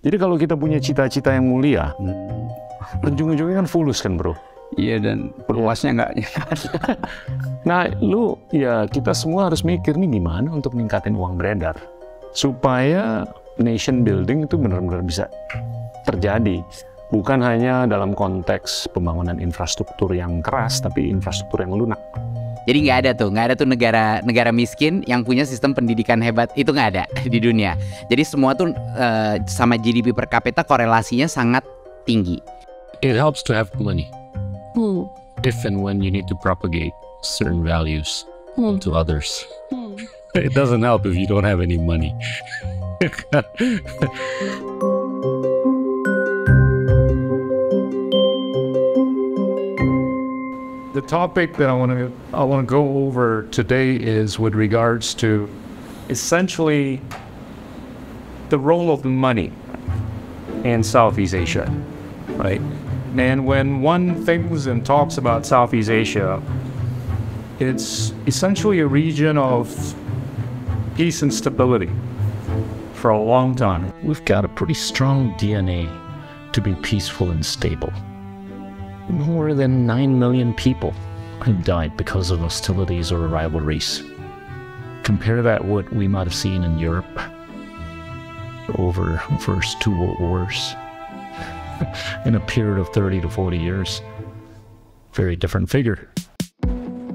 Jadi kalau kita punya cita-cita yang mulia, ujung-ujungnya kan fulus kan bro? Iya, dan luasnya nggak. Nah, kita semua harus mikir nih gimana untuk meningkatin uang beredar. Supaya nation building itu benar-benar bisa terjadi. Bukan hanya dalam konteks pembangunan infrastruktur yang keras, tapi infrastruktur yang lunak. Jadi nggak ada tuh negara miskin yang punya sistem pendidikan hebat, itu nggak ada di dunia. Jadi semua tuh sama GDP per kapita korelasinya sangat tinggi. It helps to have money. If and when you need to propagate certain values to others. It doesn't help if you don't have any money. The topic that I want to go over today is with regards to essentially the role of money in Southeast Asia, right? And when one thinks and talks about Southeast Asia, it's essentially a region of peace and stability for a long time. We've got a pretty strong DNA to be peaceful and stable. More than 9 million people have died because of hostilities or rivalries. Compare that what we might have seen in Europe over the first 2 world wars in a period of 30 to 40 years. Very different figure.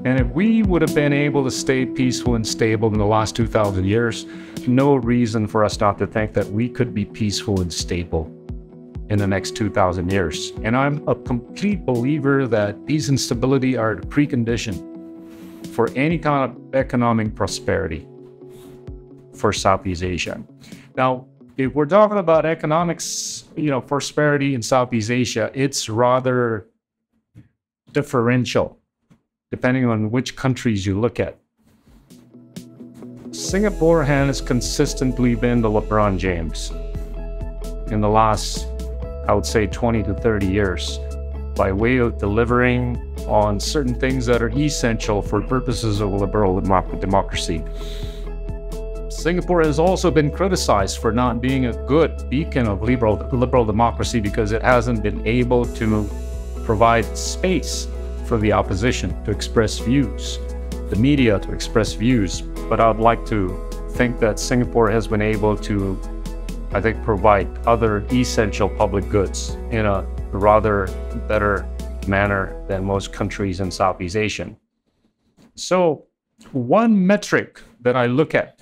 And if we would have been able to stay peaceful and stable in the last 2,000 years, no reason for us not to think that we could be peaceful and stable in the next 2,000 years. And I'm a complete believer that peace and stability are the precondition for any kind of economic prosperity for Southeast Asia. Now, if we're talking about economics, prosperity in Southeast Asia, it's rather differential, depending on which countries you look at. Singapore has consistently been the LeBron James in the last, I would say, 20 to 30 years by way of delivering on certain things that are essential for purposes of liberal democracy. Singapore has also been criticized for not being a good beacon of liberal democracy because it hasn't been able to provide space for the opposition to express views, the media to express views. But I'd like to think that Singapore has been able to, provide other essential public goods in a rather better manner than most countries in Southeast Asia. So one metric that I look at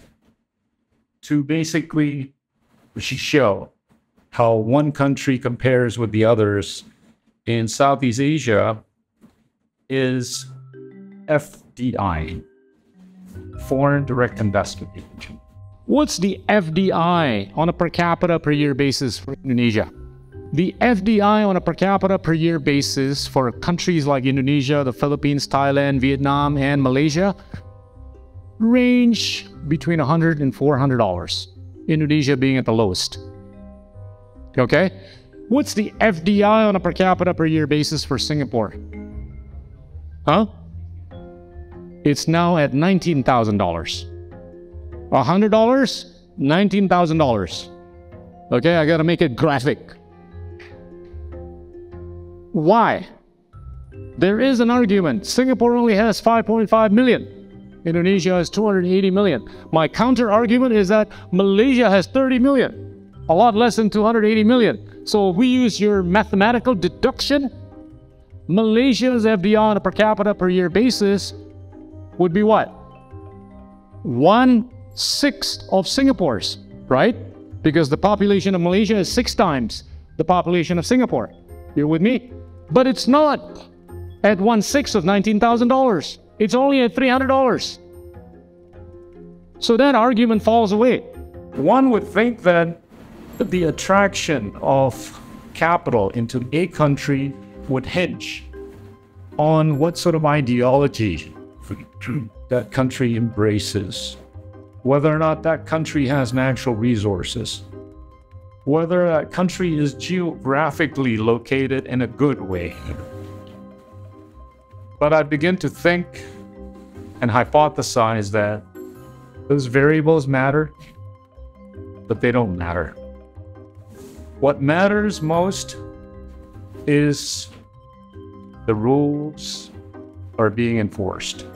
to basically show how one country compares with the others in Southeast Asia is FDI, Foreign Direct Investment. What's the FDI on a per capita per year basis for Indonesia? The FDI on a per capita per year basis for countries like Indonesia, the Philippines, Thailand, Vietnam, and Malaysia range between $100 and $400, Indonesia being at the lowest. Okay? What's the FDI on a per capita per year basis for Singapore? Huh? It's now at $19,000. $100, $19,000. Okay, I gotta make it graphic. Why? There is an argument. Singapore only has 5.5 million. Indonesia has 280 million. My counter argument is that Malaysia has 30 million, a lot less than 280 million. So if we use your mathematical deduction, Malaysia's FDI on a per capita per year basis would be what? 1/6 of Singapore's, right? Because the population of Malaysia is 6 times the population of Singapore. You're with me? But it's not at 1/6 of $19,000. It's only at $300. So that argument falls away. One would think that the attraction of capital into a country would hinge on what sort of ideology that country embraces, whether or not that country has natural resources, whether that country is geographically located in a good way. But I begin to think and hypothesize that those variables matter, but they don't matter. What matters most is the rules are being enforced.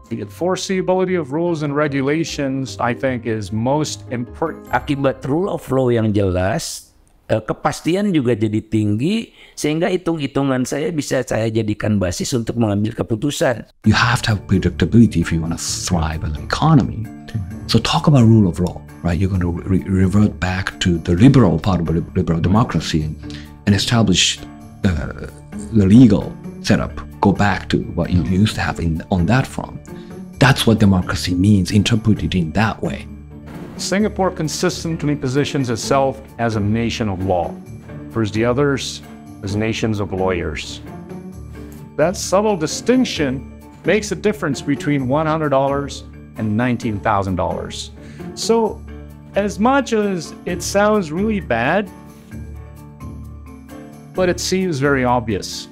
The enforceability of rules and regulations, I think, is most important. Akibat rule of law yang jelas, kepastian juga jadi tinggi, sehingga hitung-hitungan saya bisa saya jadikan basis untuk mengambil keputusan. You have to have predictability if you want to thrive as an economy. So talk about rule of law, right? You're going to revert back to the liberal part of liberal democracy and establish the legal setup. Go back to what you used to have on that front. That's what democracy means, interpreted in that way. Singapore consistently positions itself as a nation of law, whereas the others as nations of lawyers. That subtle distinction makes a difference between $100 and $19,000. So, as much as it sounds really bad, but it seems very obvious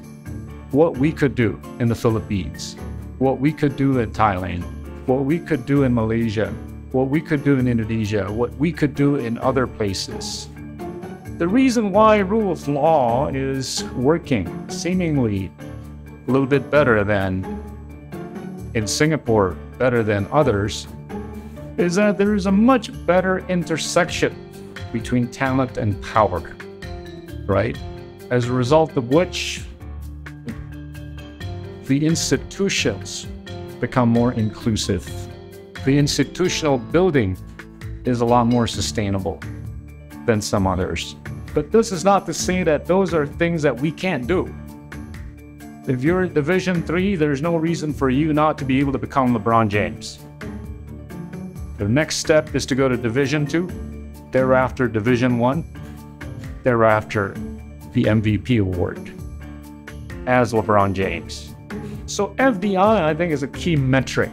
what we could do in the Philippines, what we could do in Thailand, what we could do in Malaysia, what we could do in Indonesia, what we could do in other places. The reason why rule of law is working seemingly a little bit better than in Singapore, better than others, is that there is a much better intersection between talent and power, right? As a result of which the institutions become more inclusive. The institutional building is a lot more sustainable than some others. But this is not to say that those are things that we can't do. If you're at Division 3, there's no reason for you not to be able to become LeBron James. The next step is to go to Division 2, thereafter Division 1, thereafter the MVP award as LeBron James. So FDI, I think, is a key metric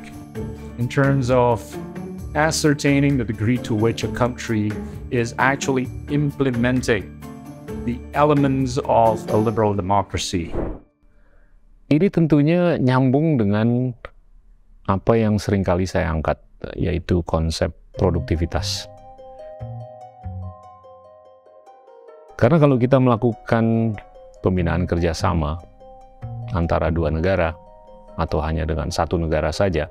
in terms of ascertaining the degree to which a country is actually implementing the elements of a liberal democracy. Ini tentunya nyambung dengan apa yang seringkali saya angkat, yaitu konsep produktivitas. Karena kalau kita melakukan pembinaan kerjasama antara dua negara, atau hanya dengan satu negara saja,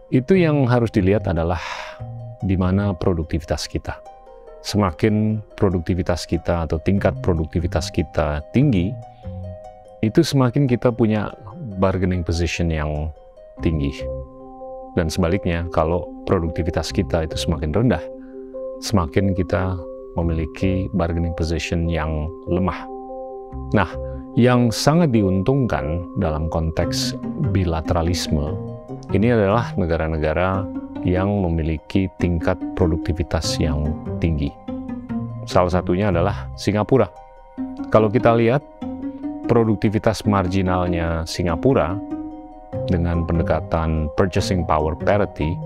itu yang harus dilihat adalah di mana produktivitas kita. Semakin produktivitas kita atau tingkat produktivitas kita tinggi, itu semakin kita punya bargaining position yang tinggi. Dan sebaliknya, kalau produktivitas kita itu semakin rendah, semakin kita memiliki bargaining position yang lemah. Nah, yang sangat diuntungkan dalam konteks bilateralisme ini adalah negara-negara yang memiliki tingkat produktivitas yang tinggi. Salah satunya adalah Singapura. Kalau kita lihat produktivitas marginalnya Singapura dengan pendekatan purchasing power parity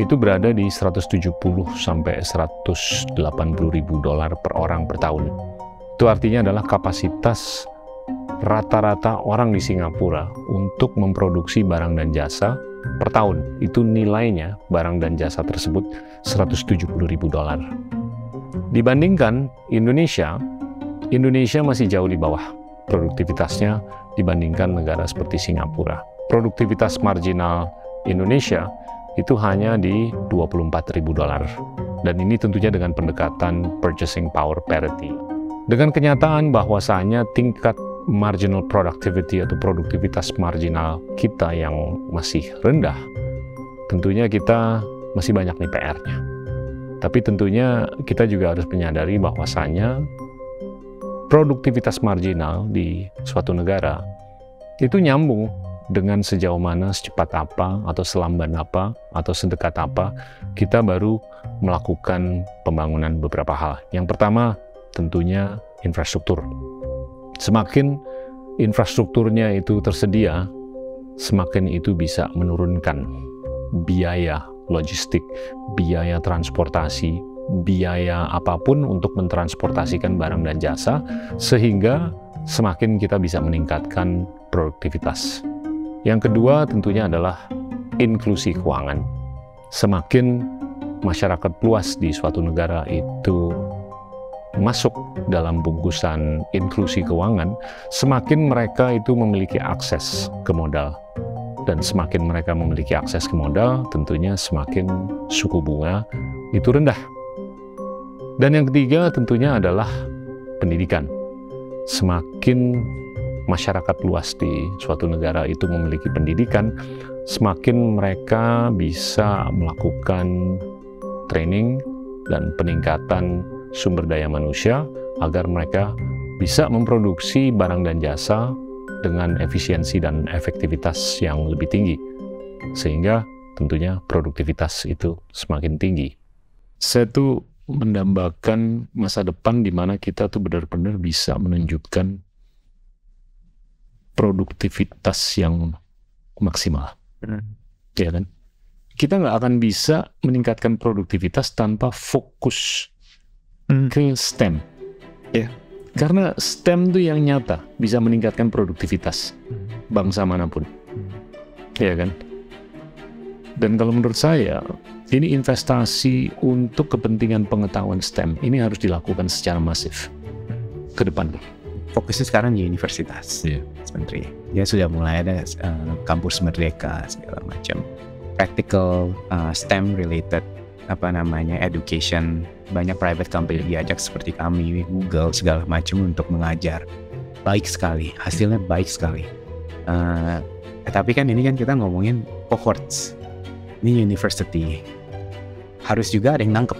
itu berada di 170 sampai 180 ribu dolar per orang per tahun. Itu artinya adalah kapasitas rata-rata orang di Singapura untuk memproduksi barang dan jasa per tahun. Itu nilainya barang dan jasa tersebut 170 ribu dolar. Dibandingkan Indonesia masih jauh di bawah produktivitasnya dibandingkan negara seperti Singapura. Produktivitas marginal Indonesia itu hanya di 24 ribu dolar. Dan ini tentunya dengan pendekatan purchasing power parity. Dengan kenyataan bahwasanya tingkat marginal productivity atau produktivitas marginal kita yang masih rendah, tentunya kita masih banyak nih PR-nya. Tapi tentunya kita juga harus menyadari bahwasanya produktivitas marginal di suatu negara itu nyambung dengan sejauh mana, secepat apa, atau selamban apa, atau sedekat apa kita baru melakukan pembangunan beberapa hal. Yang pertama, tentunya infrastruktur. Semakin infrastrukturnya itu tersedia, semakin itu bisa menurunkan biaya logistik, biaya transportasi, biaya apapun untuk mentransportasikan barang dan jasa, sehingga semakin kita bisa meningkatkan produktivitas. Yang kedua tentunya adalah inklusi keuangan. Semakin masyarakat luas di suatu negara itu masuk dalam bungkusan inklusi keuangan, semakin mereka itu memiliki akses ke modal. Dan semakin mereka memiliki akses ke modal, tentunya semakin suku bunga itu rendah. Dan yang ketiga tentunya adalah pendidikan. Semakin masyarakat luas di suatu negara itu memiliki pendidikan, semakin mereka bisa melakukan training dan peningkatan sumber daya manusia agar mereka bisa memproduksi barang dan jasa dengan efisiensi dan efektivitas yang lebih tinggi, sehingga tentunya produktivitas itu semakin tinggi. Saya tuh mendambakan masa depan di mana kita tuh benar-benar bisa menunjukkan produktivitas yang maksimal. Ya kan? Kita nggak akan bisa meningkatkan produktivitas tanpa fokus ke STEM. Ya. Karena STEM itu yang nyata bisa meningkatkan produktivitas bangsa manapun. Ya kan? Dan kalau menurut saya, ini investasi untuk kepentingan pengetahuan STEM ini harus dilakukan secara masif ke depan. Fokusnya sekarang di universitas sebenarnya. Ya sudah mulai ada kampus merdeka segala macam. Practical STEM related education. Banyak private company diajak seperti kami, Google segala macam untuk mengajar. Baik sekali, hasilnya baik sekali. Tapi kan ini kan kita ngomongin cohorts. Ini university. Harus juga ada yang nangkep.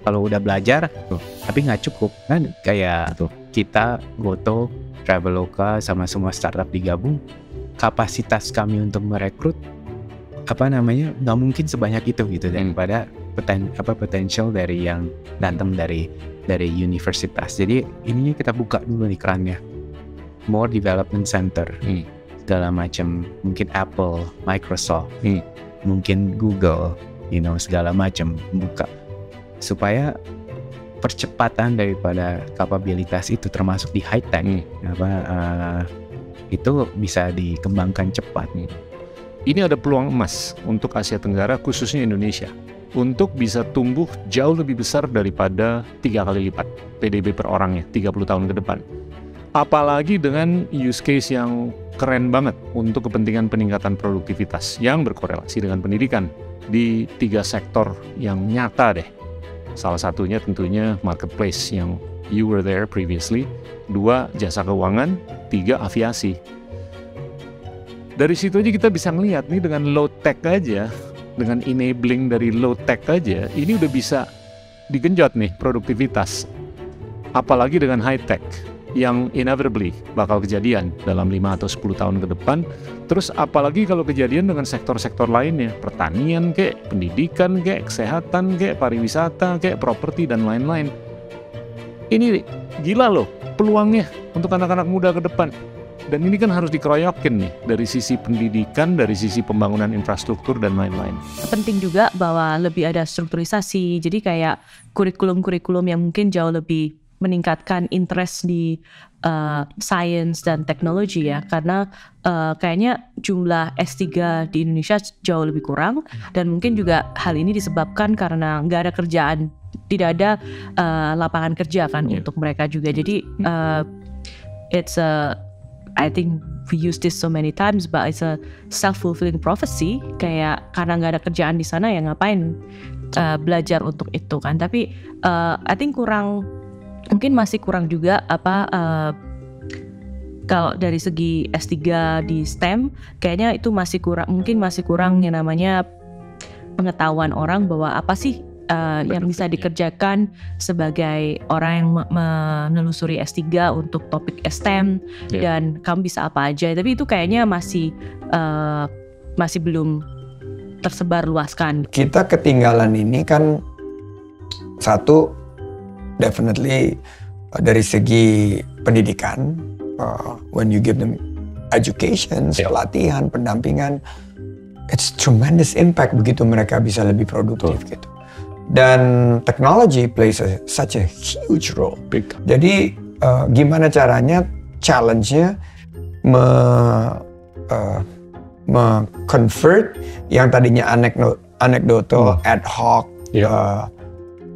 Kalau udah belajar, tapi nggak cukup kan, kayak kita, Goto, Traveloka sama semua startup digabung, kapasitas kami untuk merekrut nggak mungkin sebanyak itu gitu daripada potensial dari yang datang dari universitas. Jadi ininya kita buka dulu nih kerannya, more development center, segala macam, mungkin Apple, Microsoft, mungkin Google, segala macam buka supaya percepatan daripada kapabilitas itu termasuk di high tech itu bisa dikembangkan cepat. Ini ada peluang emas untuk Asia Tenggara, khususnya Indonesia, untuk bisa tumbuh jauh lebih besar daripada 3 kali lipat PDB per orangnya 30 tahun ke depan. Apalagi dengan use case yang keren banget untuk kepentingan peningkatan produktivitas yang berkorelasi dengan pendidikan di 3 sektor yang nyata deh. Salah satunya tentunya marketplace yang you were there previously, 2 jasa keuangan, 3 aviasi. Dari situ aja kita bisa ngelihat nih, dengan low tech aja, dengan enabling dari low tech aja, ini udah bisa digenjot nih produktivitas. Apalagi dengan high tech yang inevitably bakal kejadian dalam 5 atau 10 tahun ke depan. Terus apalagi kalau kejadian dengan sektor-sektor lainnya, pertanian kayak, pendidikan kayak, kesehatan kayak, pariwisata kayak, properti dan lain-lain. Ini gila loh peluangnya untuk anak-anak muda ke depan. Dan ini kan harus dikeroyokin nih dari sisi pendidikan, dari sisi pembangunan infrastruktur dan lain-lain. Penting juga bahwa lebih ada strukturisasi, jadi kayak kurikulum-kurikulum yang mungkin jauh lebih meningkatkan interest di science dan teknologi ya, karena kayaknya jumlah S3 di Indonesia jauh lebih kurang, dan mungkin juga hal ini disebabkan karena nggak ada kerjaan, tidak ada lapangan kerja kan untuk mereka juga. Jadi I think we use this so many times, but it's a self-fulfilling prophecy. Kayak karena nggak ada kerjaan di sana ya ngapain belajar untuk itu kan. Tapi I think mungkin masih kurang juga kalau dari segi S3 di STEM, kayaknya itu masih kurang yang namanya pengetahuan orang bahwa apa sih yang bisa dikerjakan sebagai orang yang menelusuri S3 untuk topik STEM, dan kamu bisa apa aja. Tapi itu kayaknya masih belum tersebar luaskan. Kita ketinggalan ini kan, satu definitely dari segi pendidikan, when you give them education, pelatihan, pendampingan, it's tremendous impact begitu mereka bisa lebih produktif gitu. Dan technology plays such a huge role. Jadi gimana caranya, challenge-nya me-convert yang tadinya anekdotal, ad hoc,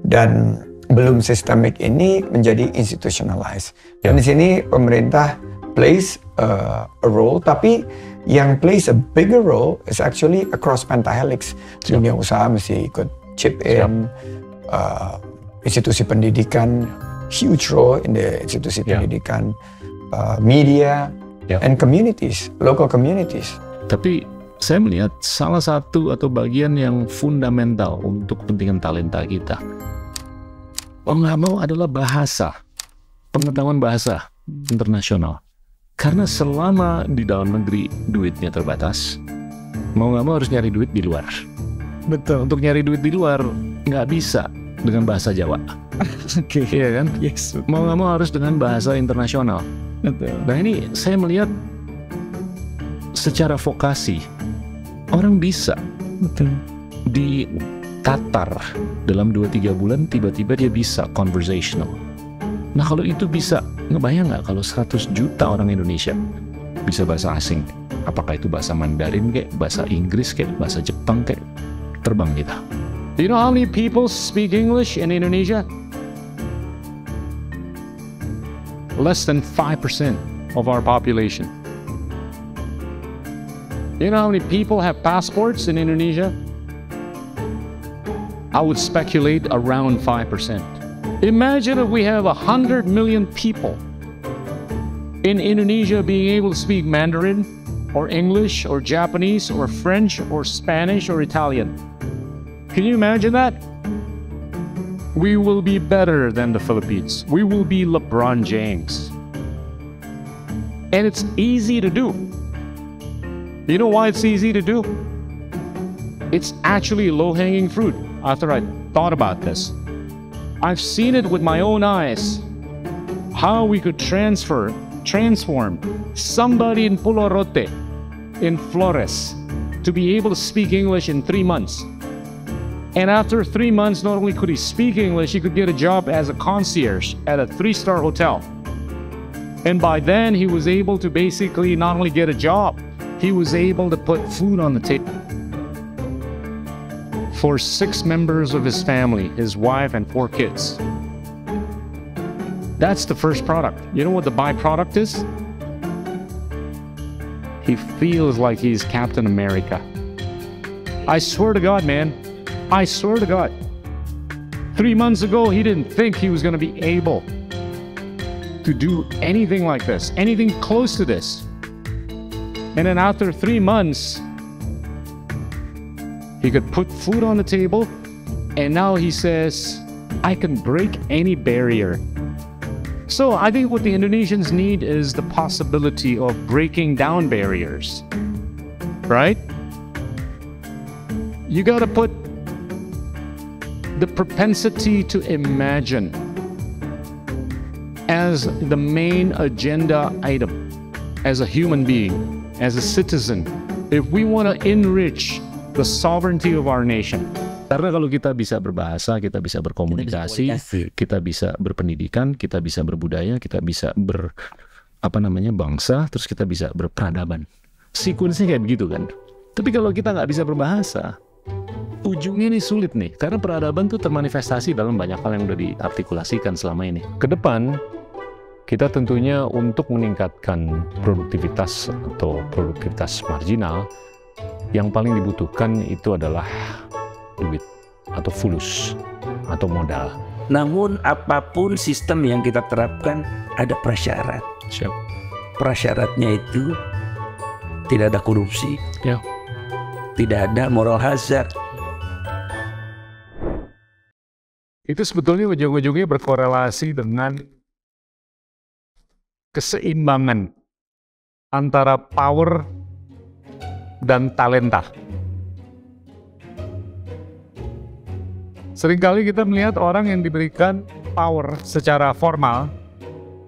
dan belum sistemik ini menjadi institutionalized. Dan di sini pemerintah plays a role, tapi yang plays a bigger role is actually across pentahelix. Dunia usaha mesti ikut chip in, institusi pendidikan, huge role in the institusi pendidikan, media, and communities, local communities. Tapi saya melihat salah satu atau bagian yang fundamental untuk kepentingan talenta kita, mau nggak mau adalah bahasa, pengetahuan bahasa internasional. Karena selama di dalam negeri duitnya terbatas, mau nggak mau harus nyari duit di luar. Betul. Untuk nyari duit di luar nggak bisa dengan bahasa Jawa. Oke. Iya kan? Yes. Mau nggak mau harus dengan bahasa internasional. Betul. Nah ini saya melihat secara vokasi orang bisa di Qatar dalam 2-3 bulan tiba-tiba dia bisa conversational. Nah kalau itu bisa, ngebayang nggak kalau 100 juta orang Indonesia bisa bahasa asing? Apakah itu bahasa Mandarin kayak, bahasa Inggris kayak, bahasa Jepang kayak, terbang kita. Do you know how many people speak English in Indonesia? Less than 5% of our population. Do you know how many people have passports in Indonesia? I would speculate around 5%. Imagine if we have 100 million people in Indonesia being able to speak Mandarin or English or Japanese or French or Spanish or Italian. Can you imagine that? We will be better than the Philippines. We will be LeBron James. And it's easy to do. You know why it's easy to do? It's actually low-hanging fruit. After I thought about this, I've seen it with my own eyes, how we could transform somebody in Pulau Rote, in Flores, to be able to speak English in 3 months. And after 3 months, not only could he speak English, he could get a job as a concierge at a 3-star hotel. And by then, he was able to basically not only get a job, he was able to put food on the table for 6 members of his family, his wife and 4 kids. That's the first product. You know what the byproduct is? He feels like he's Captain America. I swear to God, man. I swear to God. 3 months ago, he didn't think he was going to be able to do anything like this, anything close to this. And then after 3 months, he could put food on the table, and now he says, I can break any barrier. So I think what the Indonesians need is the possibility of breaking down barriers, right? You gotta put the propensity to imagine as the main agenda item, as a human being, as a citizen. If we want to enrich the sovereignty of our nation. Karena kalau kita bisa berbahasa, kita bisa berkomunikasi, kita bisa berpendidikan, kita bisa berbudaya, kita bisa bangsa, terus kita bisa berperadaban. Sekuensnya kayak begitu kan. Tapi kalau kita nggak bisa berbahasa, ujungnya ini sulit nih. Karena peradaban tuh termanifestasi dalam banyak hal yang udah diartikulasikan selama ini. Kedepan, kita tentunya untuk meningkatkan produktivitas atau produktivitas marginal, yang paling dibutuhkan itu adalah duit atau fulus atau modal. Namun apapun sistem yang kita terapkan ada prasyarat. Siap. Prasyaratnya itu tidak ada korupsi, tidak ada moral hazard. Itu sebetulnya ujung-ujungnya berkorelasi dengan keseimbangan antara power dan talenta. Seringkali kita melihat orang yang diberikan power secara formal,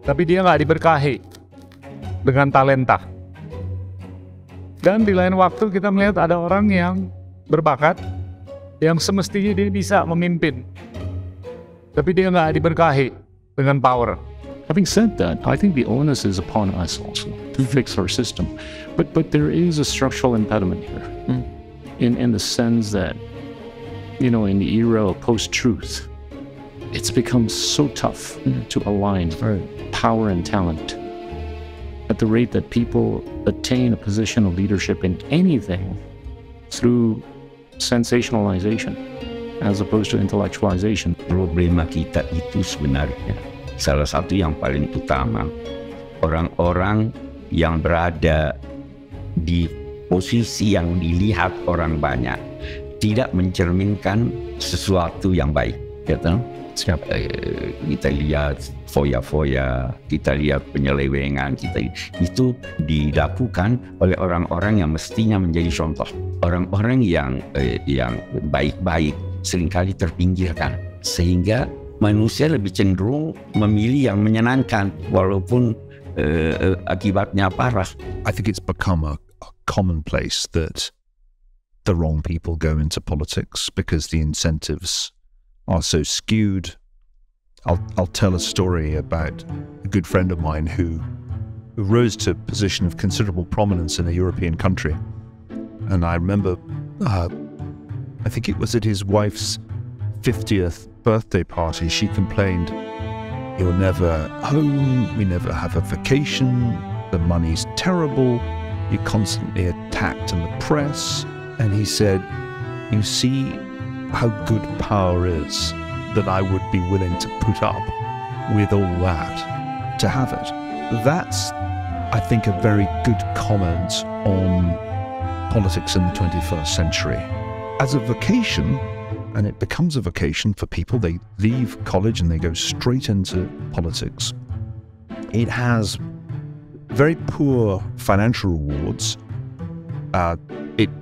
tapi dia nggak diberkahi dengan talenta. Dan di lain waktu kita melihat ada orang yang berbakat, yang semestinya dia bisa memimpin, tapi dia nggak diberkahi dengan power. Having said that, I think the onus is upon us also to fix our system. But there is a structural impediment here, in the sense that in the era of post-truth, it's become so tough to align power and talent. At the rate that people attain a position of leadership in anything through sensationalization as opposed to intellectualization. Problema kita itu sebenarnya salah satu yang paling utama, orang-orang yang berada di posisi yang dilihat orang banyak tidak mencerminkan sesuatu yang baik, gitu. Kita lihat foya-foya, kita lihat penyelewengan, itu dilakukan oleh orang-orang yang mestinya menjadi contoh. Orang-orang yang baik-baik seringkali terpinggirkan, sehingga manusia lebih cenderung memilih yang menyenangkan walaupun akibatnya parah. I think it's become a commonplace that the wrong people go into politics because the incentives are so skewed. I'll tell a story about a good friend of mine who rose to a position of considerable prominence in a European country. And I remember, I think it was at his wife's 50th birthday party, she complained, "You're never home, we never have a vacation, the money's terrible, you're constantly attacked in the press." And he said, "You see how good power is, that I would be willing to put up with all that to have it." That's, I think, a very good comment on politics in the 21st century. As a vocation, and it becomes a vocation for people, they leave college and they go straight into politics. It has very poor financial rewards. It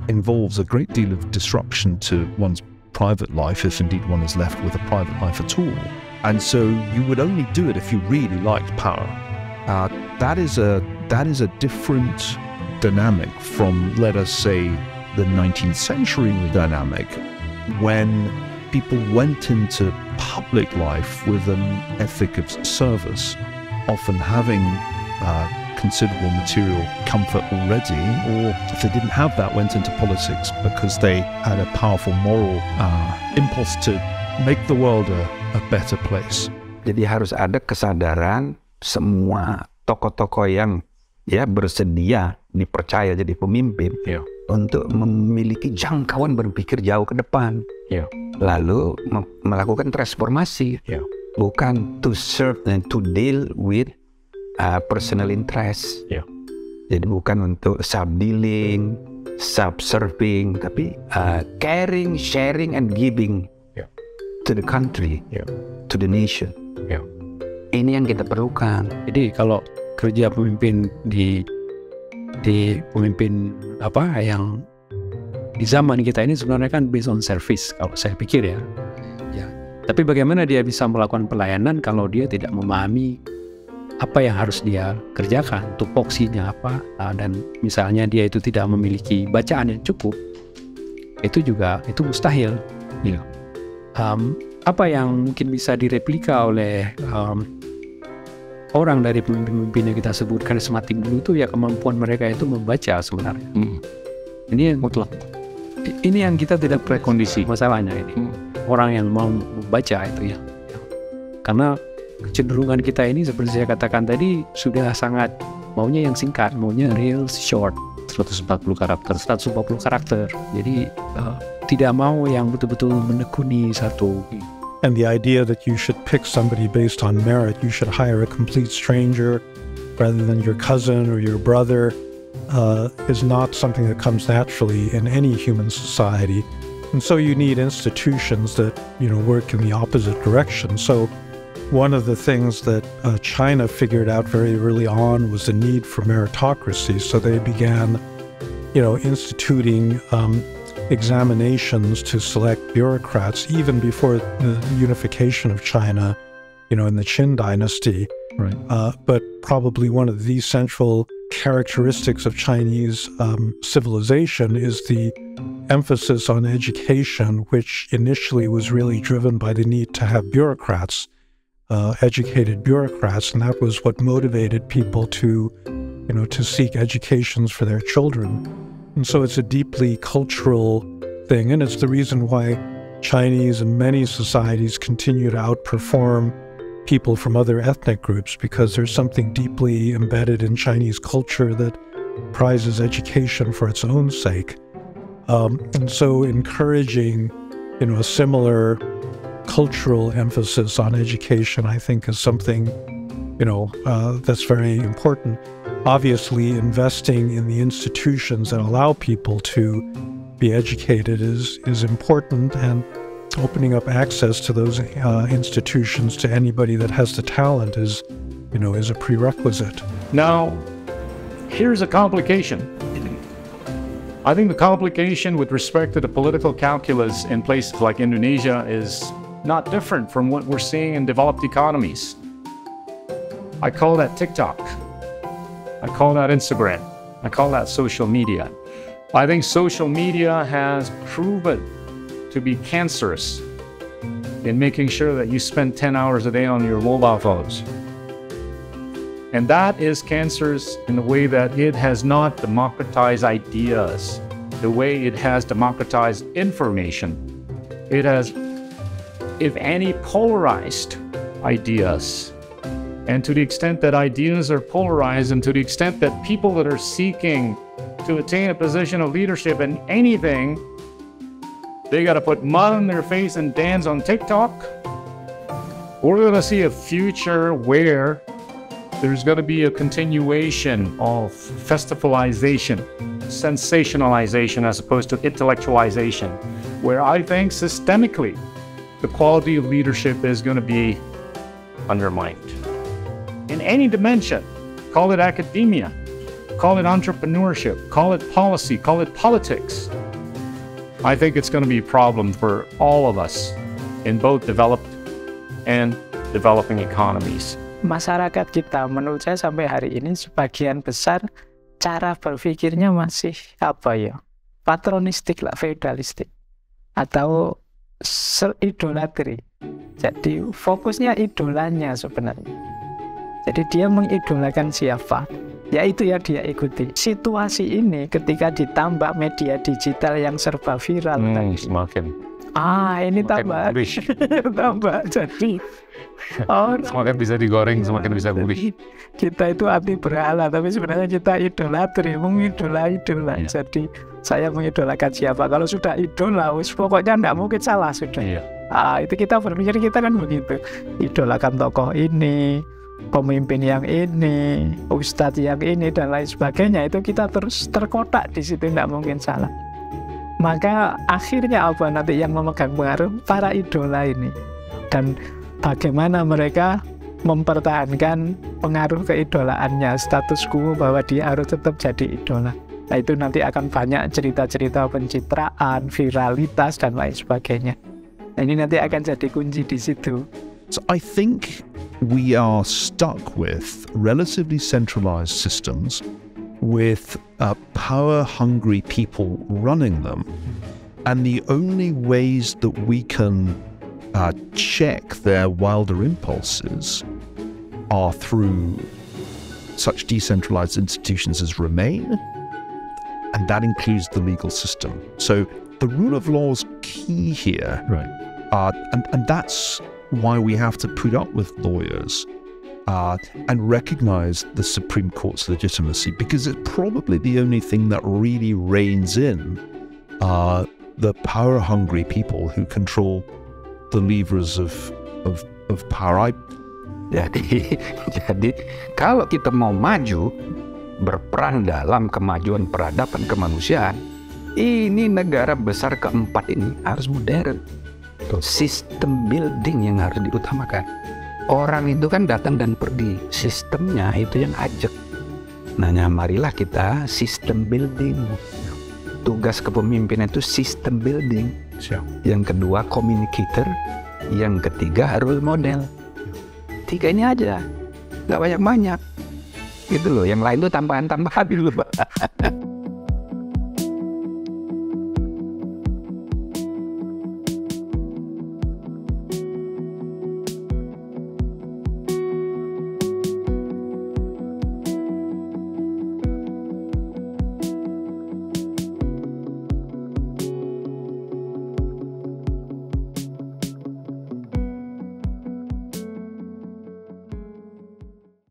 involves a great deal of disruption to one's private life, if indeed one is left with a private life at all. And so you would only do it if you really liked power. That is a different dynamic from, let us say, the 19th century dynamic, when people went into public life with an ethic of service, often having considerable material comfort already, or if they didn't have that, went into politics because they had a powerful moral impulse to make the world a better place. Jadi harus ada kesadaran semua tokoh-tokoh yang bersedia dipercaya jadi pemimpin untuk memiliki jangkauan berpikir jauh ke depan, lalu melakukan transformasi, bukan to serve and to deal with personal interest. Jadi bukan untuk self-dealing, self-serving, tapi caring, sharing, and giving to the country, to the nation. Ini yang kita perlukan. Jadi kalau kerja pemimpin di pemimpin yang di zaman kita ini sebenarnya kan based on service, kalau saya pikir ya. Tapi bagaimana dia bisa melakukan pelayanan kalau dia tidak memahami apa yang harus dia kerjakan, tupoksinya apa, dan misalnya dia itu tidak memiliki bacaan yang cukup, itu mustahil. Apa yang mungkin bisa direplika oleh orang dari pemimpin yang kita sebut karismatik dulu itu kemampuan mereka itu membaca sebenarnya. Ini yang mutlak. Ini yang kita tidak prekondisi masalahnya ini. Orang yang mau membaca itu karena kecenderungan kita ini seperti saya katakan tadi sudah sangat maunya yang singkat, maunya real short, 140 karakter. Jadi tidak mau yang betul-betul menekuni satu. And the idea that you should pick somebody based on merit, you should hire a complete stranger rather than your cousin or your brother, is not something that comes naturally in any human society. And so you need institutions that work in the opposite direction. So one of the things that China figured out very early on was the need for meritocracy. So they began, instituting examinations to select bureaucrats even before the unification of China, in the Qin dynasty. Right. But probably one of the central characteristics of Chinese civilization is the emphasis on education, which initially was really driven by the need to have bureaucrats. Educated bureaucrats, and that was what motivated people to seek educations for their children. And so it's a deeply cultural thing, and it's the reason why Chinese and many societies continue to outperform people from other ethnic groups, because there's something deeply embedded in Chinese culture that prizes education for its own sake. And so encouraging, a similar cultural emphasis on education, I think, is something, that's very important. Obviously, investing in the institutions that allow people to be educated is important, and opening up access to those institutions to anybody that has the talent is a prerequisite. Now, here's a complication. I think the complication with respect to the political calculus in places like Indonesia is not different from what we're seeing in developed economies. I call that TikTok. I call that Instagram. I call that social media. I think social media has proven to be cancerous in making sure that you spend 10 hours a day on your mobile phones. And that is cancerous in the way that it has not democratized ideas, the way it has democratized information. It has, if any, polarized ideas. And to the extent that ideas are polarized, and to the extent that people that are seeking to attain a position of leadership in anything, they got to put mud on their face and dance on TikTok, we're going to see a future where there's going to be a continuation of festivalization, sensationalization as opposed to intellectualization, where I think systemically the quality of leadership is going to be undermined. In any dimension, call it academia, call it entrepreneurship, call it policy, call it politics. I think it's going to be a problem for all of us in both developed and developing economies. Masyarakat kita menurut saya sampai hari ini sebagian besar cara berpikirnya masih patronistik lah, feudalistik atau idolatry. Jadi fokusnya idolanya sebenarnya. Jadi dia mengidolakan siapa, ya itu yang dia ikuti. Situasi ini ketika ditambah media digital yang serba viral semakin ini tambah tambah jadi semakin bisa digoreng, semakin bisa gurih. Kita itu anti berhala, tapi sebenarnya kita idolatri, mengidola. Jadi saya mengidolakan siapa, kalau sudah idola pokoknya nggak mungkin salah sudah. Itu kita berpikir, kita kan begitu, idolakan tokoh ini, pemimpin yang ini, ustadz yang ini, dan lain sebagainya. Itu kita terus terkotak di situ, nggak mungkin salah. Maka akhirnya apa nanti yang memegang pengaruh? Para idola ini. Dan bagaimana mereka mempertahankan pengaruh keidolaannya, status quo bahwa dia harus tetap jadi idola. Nah itu nanti akan banyak cerita-cerita pencitraan, viralitas, dan lain sebagainya. Nah ini nanti akan jadi kunci di situ. So I think we are stuck with relatively centralized systems with power-hungry people running them, and the only ways that we can check their wilder impulses are through such decentralized institutions as Remain, and that includes the legal system. So the rule of law is key here, right? And that's why we have to put up with lawyers and recognize the Supreme Court's legitimacy, because it's probably the only thing that really reins in the power-hungry people who control the levers of power. Jadi kalau kita mau maju, berperan dalam kemajuan peradaban kemanusiaan, ini negara besar keempat ini harus modern. Sistem building yang harus diutamakan. Orang itu kan datang dan pergi, sistemnya itu yang ajak. Nah, marilah kita sistem building. Tugas kepemimpinan itu sistem building. Yang kedua communicator, yang ketiga role model. 3 ini aja, nggak banyak-banyak. Gitu loh, yang lain tuh tambahan-tambahan dulu, Pak.